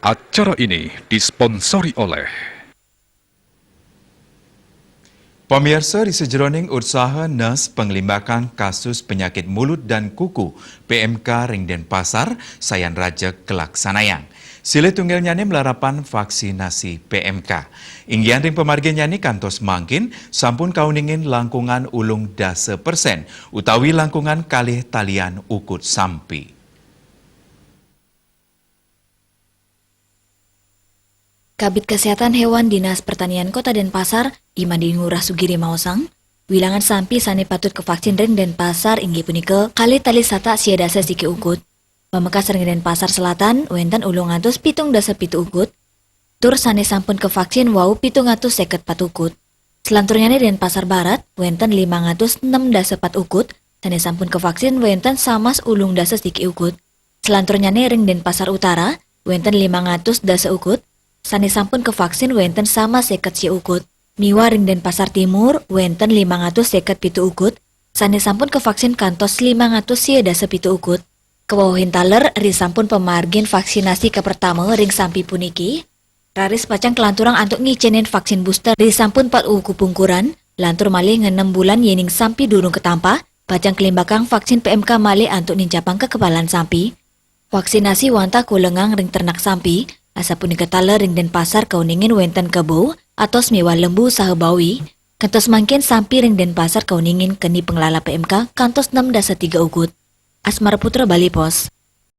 Acara ini disponsori oleh Pemirsa, di sejroning usaha nas pengelimbakan kasus penyakit mulut dan kuku PMK Ring Denpasar, Sayan Raja Kelaksanayang. Sile tunggal nyani melarapan vaksinasi PMK. Inggian ring pemargin nyani kantos mangkin, sampun kauningin langkungan ulung dase persen, utawi langkungan kalih talian ukut sampi. Kabid Kesehatan Hewan Dinas Pertanian Kota Denpasar, Imadi Ngurah Sugiri Maosang, wilangan sampi sane patut ke vaksin Ring Denpasar inggi punike kali tali sata siadasa siki ukut. Pamekas Ring Denpasar Selatan, wenten ulung atus pitung dasa pitu ukut, tur sane sampun ke vaksin wau pitung atus seket pat ukut. Selanturnya Denpasar Barat, wenten 506 dasa pat ukut, sane sampun ke vaksin wenten samas ulung dasa siki ukut. Selanturnya Ring Denpasar Utara, wenten 500 dasa ukut, sane sampun ke vaksin wenten sama seket si ukut. Miwa Ring Denpasar Timur, wenten 550 pitu ukut, sane sampun ke vaksin kantos 500 si dasa pitu ukut. Kewawahin taler, ri sampun pemargin vaksinasi ke pertama ring sampi puniki. Raris pacang kelanturang antuk ngicenin vaksin booster ri sampun 4 uku pungkuran, lantur malih 6 bulan yening sampi durung ketampa, pacang kelimbakang vaksin PMK malih antuk nincapang kekebalan sampi. Vaksinasi wanta kulengang ring ternak sampi, asa punika taler Ring Denpasar kauningin wenten kebo atau semiwa lembu saha bawi, kantos mangkin sampi Ring Denpasar kauningin keni pengelala PMK kantos 6 dasa 3 ukut. Asmara Putra Bali Pos.